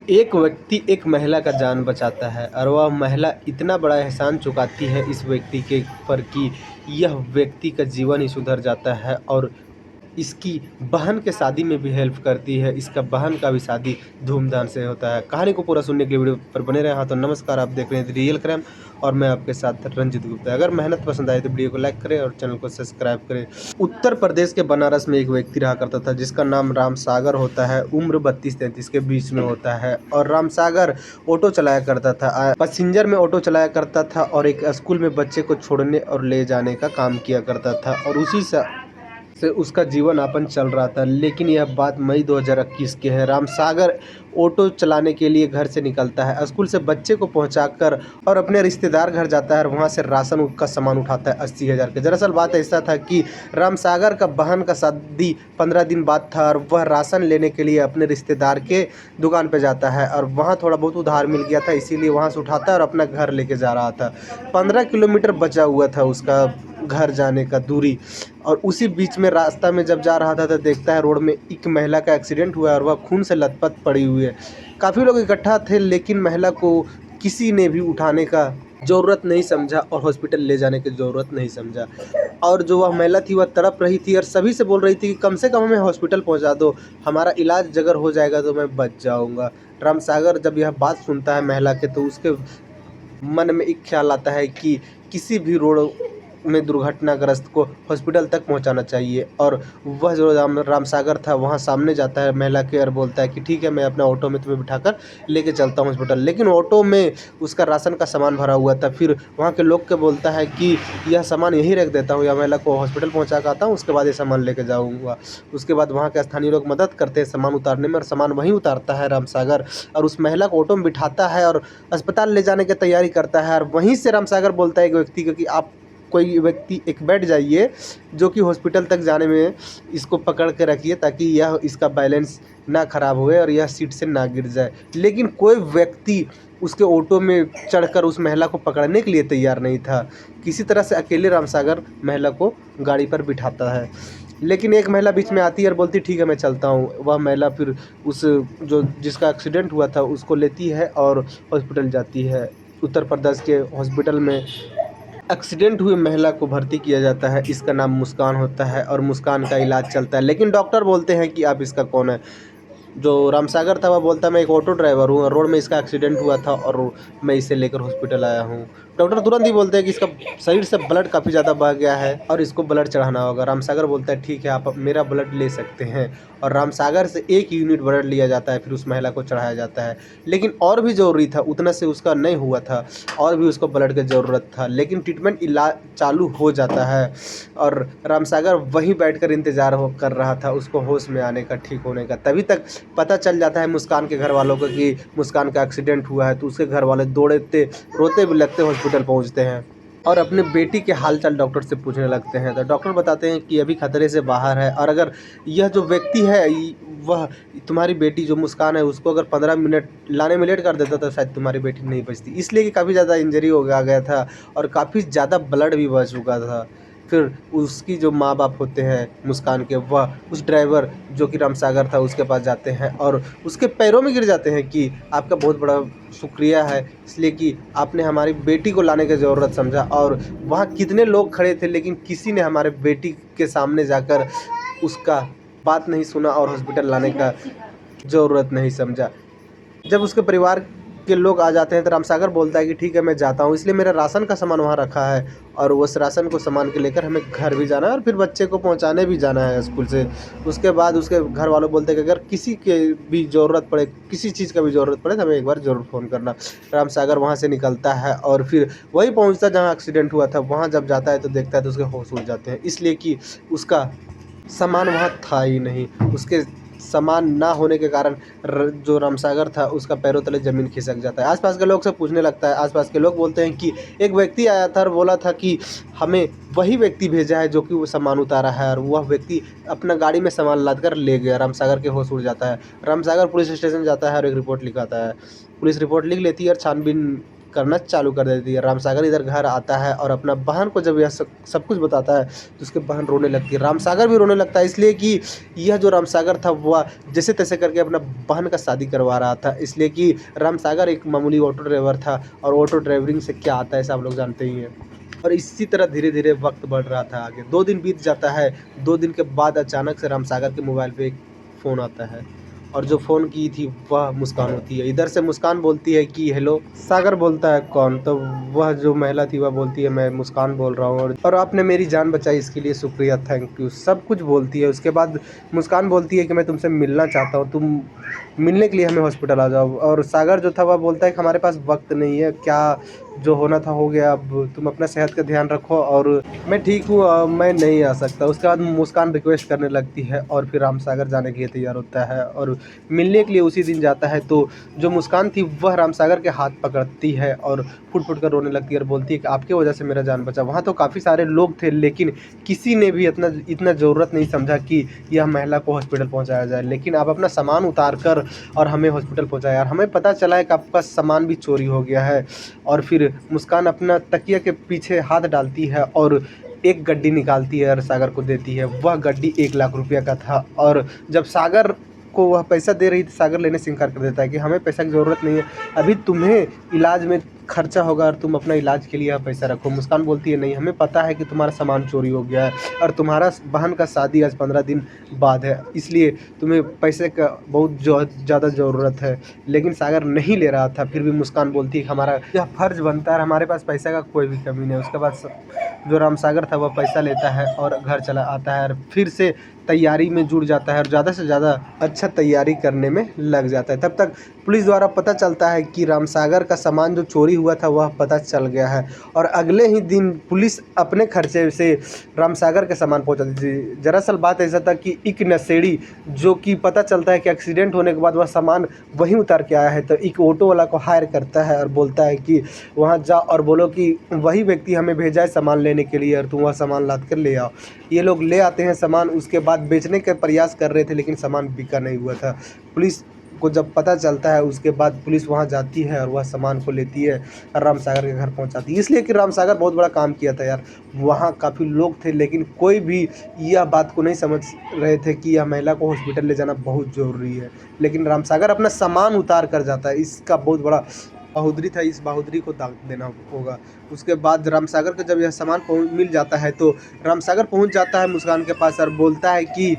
एक व्यक्ति एक महिला का जान बचाता है और वह महिला इतना बड़ा एहसान चुकाती है इस व्यक्ति के पर कि यह व्यक्ति का जीवन ही सुधर जाता है और इसकी बहन के शादी में भी हेल्प करती है। इसका बहन का भी शादी धूमधाम से होता है। कहानी को पूरा सुनने के लिए वीडियो पर बने रहे। हाँ तो नमस्कार, आप देख रहे हैं रियल क्राइम और मैं आपके साथ रंजित गुप्ता। अगर मेहनत पसंद आए तो वीडियो को लाइक करें और चैनल को सब्सक्राइब करें। उत्तर प्रदेश के बनारस में एक व्यक्ति रहा करता था जिसका नाम राम सागर होता है। उम्र 32-33 के बीच में होता है और राम सागर ऑटो चलाया करता था, पैसेंजर में ऑटो चलाया करता था और एक स्कूल में बच्चे को छोड़ने और ले जाने का काम किया करता था और उसी से उसका जीवन यापन चल रहा था। लेकिन यह बात मई 2021 की है। राम सागर ऑटो चलाने के लिए घर से निकलता है, स्कूल से बच्चे को पहुंचाकर और अपने रिश्तेदार घर जाता है और वहां से राशन का सामान उठाता है 80,000 के। दरअसल बात ऐसा था कि राम सागर का बहन का शादी 15 दिन बाद था और वह राशन लेने के लिए अपने रिश्तेदार के दुकान पर जाता है और वहाँ थोड़ा बहुत उधार मिल गया था, इसीलिए वहाँ से उठाता है और अपना घर लेके जा रहा था। 15 किलोमीटर बचा हुआ था उसका घर जाने का दूरी और उसी बीच में रास्ता में जब जा रहा था तो देखता है रोड में एक महिला का एक्सीडेंट हुआ है और वह खून से लथपथ पड़ी हुई है। काफ़ी लोग इकट्ठा थे लेकिन महिला को किसी ने भी उठाने का ज़रूरत नहीं समझा और हॉस्पिटल ले जाने की ज़रूरत नहीं समझा। और जो वह महिला थी वह तड़प रही थी और सभी से बोल रही थी कि कम से कम हमें हॉस्पिटल पहुंचा दो, हमारा इलाज अगर हो जाएगा तो मैं बच जाऊंगा। राम सागर जब यह बात सुनता है महिला के तो उसके मन में एक ख्याल आता है कि किसी भी रोड में दुर्घटनाग्रस्त को हॉस्पिटल तक पहुंचाना चाहिए और वह जो राम सागर था वहां सामने जाता है महिला के और बोलता है कि ठीक है, मैं अपना ऑटो में तुम्हें बिठाकर लेके चलता हूं हॉस्पिटल। लेकिन ऑटो में उसका राशन का सामान भरा हुआ था। फिर वहां के लोग के बोलता है कि यह सामान यहीं रख देता हूँ या महिला को हॉस्पिटल पहुँचा कर आता हूँ, उसके बाद ये सामान लेके जाऊँगा। उसके बाद वहाँ के स्थानीय लोग मदद करते हैं सामान उतारने में और सामान वहीं उतारता है राम सागर और उस महिला को ऑटो में बिठाता है और अस्पताल ले जाने की तैयारी करता है। और वहीं से राम सागर बोलता है एक व्यक्ति को कि आप कोई व्यक्ति एक बैठ जाइए जो कि हॉस्पिटल तक जाने में इसको पकड़ के रखिए ताकि यह इसका बैलेंस ना खराब हुए और यह सीट से ना गिर जाए। लेकिन कोई व्यक्ति उसके ऑटो में चढ़कर उस महिला को पकड़ने के लिए तैयार नहीं था। किसी तरह से अकेले राम सागर महिला को गाड़ी पर बिठाता है। लेकिन एक महिला बीच में आती है और बोलती ठीक है मैं चलता हूँ। वह महिला फिर उस जो जिसका एक्सीडेंट हुआ था उसको लेती है और हॉस्पिटल जाती है। उत्तर प्रदेश के हॉस्पिटल में एक्सीडेंट हुई महिला को भर्ती किया जाता है। इसका नाम मुस्कान होता है और मुस्कान का इलाज चलता है। लेकिन डॉक्टर बोलते हैं कि आप इसका कौन है। जो राम सागर था वह बोलता है मैं एक ऑटो ड्राइवर हूँ और रोड में इसका एक्सीडेंट हुआ था और मैं इसे लेकर हॉस्पिटल आया हूँ। डॉक्टर तुरंत ही बोलते हैं कि इसका शरीर से ब्लड काफ़ी ज़्यादा बह गया है और इसको ब्लड चढ़ाना होगा। राम सागर बोलता है ठीक है, आप मेरा ब्लड ले सकते हैं और राम सागर से 1 यूनिट ब्लड लिया जाता है, फिर उस महिला को चढ़ाया जाता है। लेकिन और भी ज़रूरी था, उतना से उसका नहीं हुआ था, और भी उसको ब्लड की ज़रूरत था। लेकिन ट्रीटमेंट इलाज चालू हो जाता है और राम सागर वहीं बैठकर इंतज़ार कर रहा था उसको होश में आने का, ठीक होने का। तभी तक पता चल जाता है मुस्कान के घर वालों को कि मुस्कान का एक्सीडेंट हुआ है। तो उसके घर वाले दौड़ते रोते भी लगते हॉस्पिटल पहुंचते हैं और अपने बेटी के हालचाल डॉक्टर से पूछने लगते हैं। तो डॉक्टर बताते हैं कि अभी खतरे से बाहर है और अगर यह जो व्यक्ति है वह तुम्हारी बेटी जो मुस्कान है उसको अगर 15 मिनट लाने में लेट कर देता तो शायद तुम्हारी बेटी नहीं बचती। इसलिए कि काफ़ी ज़्यादा इंजरी हो गया था और काफ़ी ज़्यादा ब्लड भी बह चुका था। फिर उसकी जो माँ बाप होते हैं मुस्कान के, वह उस ड्राइवर जो कि राम सागर था उसके पास जाते हैं और उसके पैरों में गिर जाते हैं कि आपका बहुत बड़ा शुक्रिया है इसलिए कि आपने हमारी बेटी को लाने की ज़रूरत समझा। और वहाँ कितने लोग खड़े थे लेकिन किसी ने हमारे बेटी के सामने जाकर उसका बात नहीं सुना और हॉस्पिटल लाने का ज़रूरत नहीं समझा। जब उसके परिवार के लोग आ जाते हैं तो राम सागर बोलता है कि ठीक है मैं जाता हूँ, इसलिए मेरा राशन का सामान वहाँ रखा है और उस राशन को सामान के लेकर हमें घर भी जाना है और फिर बच्चे को पहुँचाने भी जाना है स्कूल से। उसके बाद उसके घर वालों बोलते हैं कि अगर किसी के भी ज़रूरत पड़े, किसी चीज़ का भी ज़रूरत पड़े तो हमें एक बार ज़रूर फ़ोन करना। राम सागर वहाँ से निकलता है और फिर वहीं पहुँचता जहाँ एक्सीडेंट हुआ था। वहाँ जब जाता है तो देखता है तो उसके होश उड़ जाते हैं, इसलिए कि उसका सामान वहाँ था ही नहीं। उसके सामान ना होने के कारण जो राम सागर था उसका पैरों तले ज़मीन खिसक जाता है। आसपास के लोग से पूछने लगता है। आसपास के लोग बोलते हैं कि एक व्यक्ति आया था और बोला था कि हमें वही व्यक्ति भेजा है जो कि वो सामान उतारा है और वह व्यक्ति अपना गाड़ी में सामान लाद कर ले गया। राम सागर के होश उड़ जाता है। राम सागर पुलिस स्टेशन जाता है और एक रिपोर्ट लिखाता है। पुलिस रिपोर्ट लिख लेती है और छानबीन करना चालू कर देती है। रामसागर इधर घर आता है और अपना बहन को जब यह सब कुछ बताता है तो उसकी बहन रोने लगती है। रामसागर भी रोने लगता है, इसलिए कि यह जो रामसागर था वह जैसे तैसे करके अपना बहन का शादी करवा रहा था, इसलिए कि रामसागर एक मामूली ऑटो ड्राइवर था और ऑटो ड्राइवरिंग से क्या आता है सब लोग जानते ही हैं। और इसी तरह धीरे धीरे वक्त बढ़ रहा था आगे। 2 दिन बीत जाता है। 2 दिन के बाद अचानक से रामसागर के मोबाइल पे एक फ़ोन आता है और जो फ़ोन की थी वह मुस्कान होती है। इधर से मुस्कान बोलती है कि हेलो। सागर बोलता है कौन? तो वह जो महिला थी वह बोलती है मैं मुस्कान बोल रहा हूँ और आपने मेरी जान बचाई इसके लिए शुक्रिया, थैंक यू, सब कुछ बोलती है। उसके बाद मुस्कान बोलती है कि मैं तुमसे मिलना चाहता हूँ, तुम मिलने के लिए हमें हॉस्पिटल आ जाओ। और सागर जो था वह बोलता है कि हमारे पास वक्त नहीं है, क्या जो होना था हो गया, अब तुम अपना सेहत का ध्यान रखो और मैं ठीक हूँ, मैं नहीं आ सकता। उसके बाद मुस्कान रिक्वेस्ट करने लगती है और फिर रामसागर जाने के लिए तैयार होता है और मिलने के लिए उसी दिन जाता है। तो जो मुस्कान थी वह रामसागर के हाथ पकड़ती है और फुट कर रोने लगती है और बोलती है कि आपकी वजह से मेरा जान बचा। वहाँ तो काफ़ी सारे लोग थे लेकिन किसी ने भी इतना ज़रूरत नहीं समझा कि यह महिला को हॉस्पिटल पहुँचाया जाए, लेकिन आप अपना सामान उतार कर और हमें हॉस्पिटल पहुँचाया। और हमें पता चला है कि आपका सामान भी चोरी हो गया है। और फिर मुस्कान अपना तकिया के पीछे हाथ डालती है और एक गड्डी निकालती है और सागर को देती है। वह गड्डी 1 लाख रुपया का था और जब सागर को वह पैसा दे रही थी, सागर लेने से इनकार कर देता है कि हमें पैसा की ज़रूरत नहीं है, अभी तुम्हें इलाज में खर्चा होगा और तुम अपना इलाज के लिए यह पैसा रखो। मुस्कान बोलती है नहीं, हमें पता है कि तुम्हारा सामान चोरी हो गया है और तुम्हारा बहन का शादी आज 15 दिन बाद है, इसलिए तुम्हें पैसे का बहुत ज़्यादा ज़रूरत है। लेकिन सागर नहीं ले रहा था। फिर भी मुस्कान बोलती है कि हमारा यह फ़र्ज़ बनता है, हमारे पास पैसा का कोई भी कमी नहीं है। उसके बाद जो रामसागर था वह पैसा लेता है और घर चला आता है और फिर से तैयारी में जुट जाता है और ज़्यादा से ज़्यादा अच्छा तैयारी करने में लग जाता है। तब तक पुलिस द्वारा पता चलता है कि रामसागर का सामान जो चोरी हुआ था वह पता चल गया है और अगले ही दिन पुलिस अपने खर्चे से रामसागर का सामान पहुंचाती थी। दरअसल बात ऐसा था कि एक नशेड़ी जो कि पता चलता है कि एक्सीडेंट होने के बाद वह सामान वहीं उतार के आया है, तो एक ऑटो वाला को हायर करता है और बोलता है कि वहाँ जा और बोलो कि वही व्यक्ति हमें भेजा है सामान लेने के लिए और तुम वह सामान लाद कर ले आओ। ये लोग ले आते हैं सामान, उसके बाद बेचने का प्रयास कर रहे थे लेकिन सामान बिका नहीं हुआ था। पुलिस को जब पता चलता है उसके बाद पुलिस वहाँ जाती है और वह सामान को लेती है और रामसागर के घर पहुँचाती है। इसलिए कि रामसागर बहुत बड़ा काम किया था यार, वहाँ काफ़ी लोग थे लेकिन कोई भी यह बात को नहीं समझ रहे थे कि यह महिला को हॉस्पिटल ले जाना बहुत ज़रूरी है, लेकिन रामसागर अपना सामान उतार कर जाता है। इसका बहुत बड़ा बहादुरी था, इस बहादुरी को दाग देना होगा। उसके बाद रामसागर को जब यह सामान मिल जाता है तो रामसागर पहुंच जाता है मुस्कान के पास और बोलता है कि